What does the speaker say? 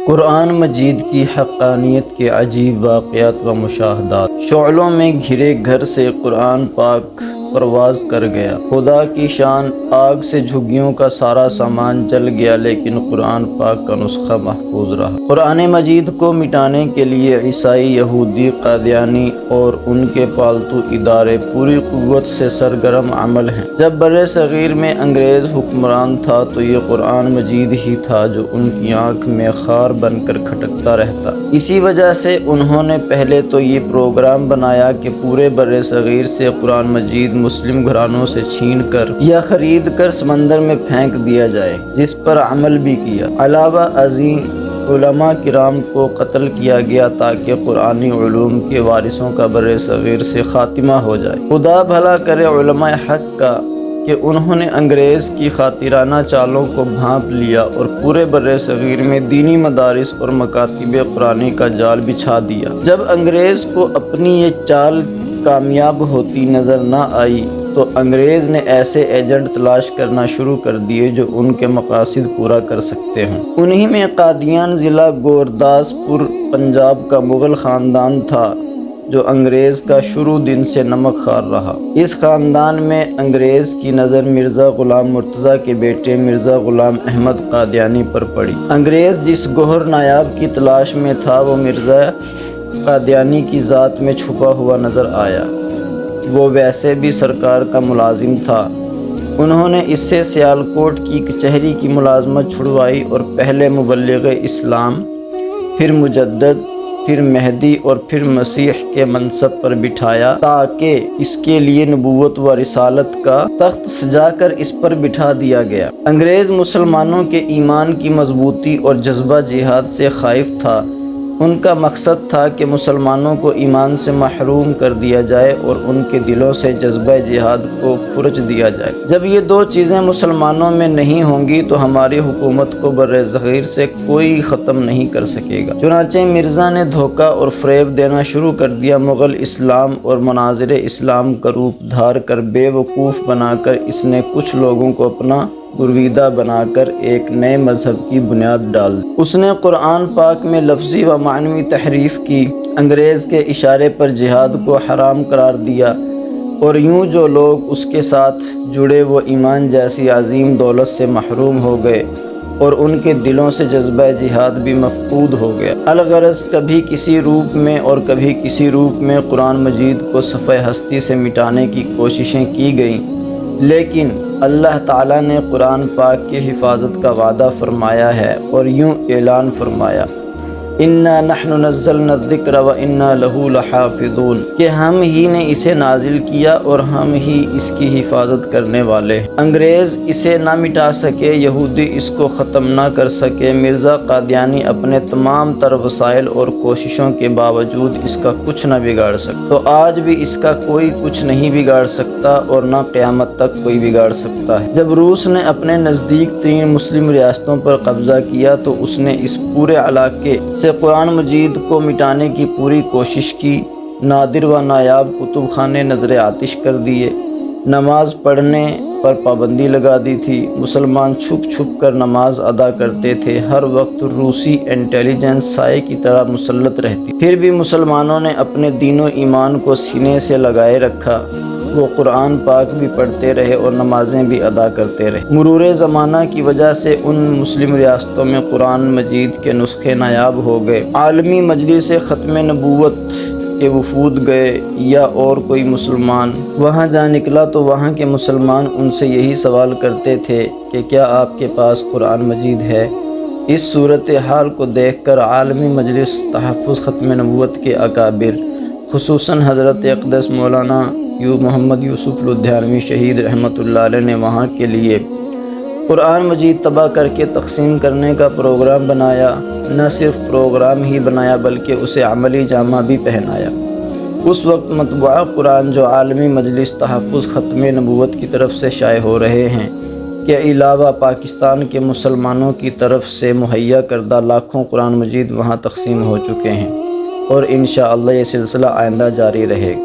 قرآن مجید کی حقانیت کے عجیب واقعات و مشاہدات۔ شعلوں میں گھرے گھر سے قرآن پاک پرواز کر گیا۔ خدا کی شان، آگ سے جھگیوں کا سارا سامان جل گیا لیکن قرآن پاک کا نسخہ محفوظ رہا۔ قرآن مجید کو مٹانے کے لیے عیسائی، یہودی، قادیانی اور ان کے پالتو ادارے پوری قوت سے سرگرم عمل ہیں۔ جب بر صغیر میں انگریز حکمران تھا تو یہ قرآن مجید ہی تھا جو ان کی آنکھ میں خار بن کر کھٹکتا رہتا۔ اسی وجہ سے انہوں نے پہلے تو یہ پروگرام بنایا کہ پورے بر صغیر سے قرآن مجید مسلم گھرانوں سے چھین کر یا خرید کر سمندر میں پھینک دیا جائے، جس پر عمل بھی کیا۔ علاوہ ازیں علماء کرام کو قتل کیا گیا تاکہ قرآنی علوم کے وارثوں کا بر صغیر سے خاتمہ ہو جائے۔ خدا بھلا کرے علماء حق کا کہ انہوں نے انگریز کی خاطرانہ چالوں کو بھانپ لیا اور پورے بر صغیر میں دینی مدارس اور مکاتب قرآنی کا جال بچھا دیا۔ جب انگریز کو اپنی یہ چال کامیاب ہوتی نظر نہ آئی تو انگریز نے ایسے ایجنٹ تلاش کرنا شروع کر دیے جو ان کے مقاصد پورا کر سکتے ہوں۔ انہی میں قادیان ضلع گورداسپور پنجاب کا مغل خاندان تھا جو انگریز کا شروع دن سے نمک خوار رہا۔ اس خاندان میں انگریز کی نظر مرزا غلام مرتضیٰ کے بیٹے مرزا غلام احمد قادیانی پر پڑی۔ انگریز جس گوہر نایاب کی تلاش میں تھا وہ مرزا قادیانی کی ذات میں چھپا ہوا نظر آیا۔ وہ ویسے بھی سرکار کا ملازم تھا۔ انہوں نے اس سے سیالکوٹ کی کچہری کی ملازمت چھڑوائی اور پہلے مبلغ اسلام، پھر مجدد، پھر مہدی اور پھر مسیح کے منصب پر بٹھایا تاکہ اس کے لیے نبوت و رسالت کا تخت سجا کر اس پر بٹھا دیا گیا۔ انگریز مسلمانوں کے ایمان کی مضبوطی اور جذبہ جہاد سے خائف تھا۔ ان کا مقصد تھا کہ مسلمانوں کو ایمان سے محروم کر دیا جائے اور ان کے دلوں سے جذبہ جہاد کو کھرچ دیا جائے۔ جب یہ دو چیزیں مسلمانوں میں نہیں ہوں گی تو ہماری حکومت کو بر صغیر سے کوئی ختم نہیں کر سکے گا۔ چنانچہ مرزا نے دھوکہ اور فریب دینا شروع کر دیا۔ مغل اسلام اور مناظر اسلام کا روپ دھار کر بے وقوف بنا کر اس نے کچھ لوگوں کو اپنا گرویدہ بنا کر ایک نئے مذہب کی بنیاد ڈال دی۔ اس نے قرآن پاک میں لفظی و معنوی تحریف کی، انگریز کے اشارے پر جہاد کو حرام قرار دیا اور یوں جو لوگ اس کے ساتھ جڑے وہ ایمان جیسی عظیم دولت سے محروم ہو گئے اور ان کے دلوں سے جذبہ جہاد بھی مفقود ہو گیا۔ الغرض کبھی کسی روپ میں اور کبھی کسی روپ میں قرآن مجید کو صفحہ ہستی سے مٹانے کی کوششیں کی گئیں، لیکن اللہ تعالیٰ نے قرآن پاک کی حفاظت کا وعدہ فرمایا ہے اور یوں اعلان فرمایا، اِنَّا نَحْنُ نَزَّلْنَا الذِّكْرَ وَإِنَّا لَهُ لَحَافِظُونَ، کہ ہم ہی نے اسے نازل کیا اور ہم ہی اس کی حفاظت کرنے والے ہیں۔ انگریز اسے نہ مٹا سکے، یہودی اس کو ختم نہ کر سکے، مرزا قادیانی اپنے تمام تر وسائل اور کوششوں کے باوجود اس کا کچھ نہ بگاڑ سکتا، تو آج بھی اس کا کوئی کچھ نہیں بگاڑ سکتا اور نہ قیامت تک کوئی بگاڑ سکتا ہے۔ جب روس نے اپنے نزدیک ترین مسلم ریاستوں پر قبضہ کیا تو اس نے اس پورے علاقے سے قرآن مجید کو مٹانے کی پوری کوشش کی۔ نادر و نایاب کتب خانے نظر آتش کر دیے، نماز پڑھنے پر پابندی لگا دی تھی، مسلمان چھپ چھپ کر نماز ادا کرتے تھے، ہر وقت روسی انٹیلیجنس سائے کی طرح مسلط رہتی، پھر بھی مسلمانوں نے اپنے دین و ایمان کو سینے سے لگائے رکھا۔ وہ قرآن پاک بھی پڑھتے رہے اور نمازیں بھی ادا کرتے رہے۔ مرور زمانہ کی وجہ سے ان مسلم ریاستوں میں قرآن مجید کے نسخے نایاب ہو گئے۔ عالمی مجلس ختم نبوت کے وفود گئے یا اور کوئی مسلمان وہاں جا نکلا تو وہاں کے مسلمان ان سے یہی سوال کرتے تھے کہ کیا آپ کے پاس قرآن مجید ہے؟ اس صورتحال کو دیکھ کر عالمی مجلس تحفظ ختم نبوت کے اکابر خصوصاً حضرت اقدس مولانا محمد یوسف لدھیانوی شہید رحمۃ اللہ علیہ نے وہاں کے لیے قرآن مجید طبع کر کے تقسیم کرنے کا پروگرام بنایا۔ نہ صرف پروگرام ہی بنایا بلکہ اسے عملی جامہ بھی پہنایا۔ اس وقت مطبوعہ قرآن جو عالمی مجلس تحفظ ختم نبوت کی طرف سے شائع ہو رہے ہیں کے علاوہ پاکستان کے مسلمانوں کی طرف سے مہیا کردہ لاکھوں قرآن مجید وہاں تقسیم ہو چکے ہیں اور انشاءاللہ یہ سلسلہ آئندہ جاری رہے گا۔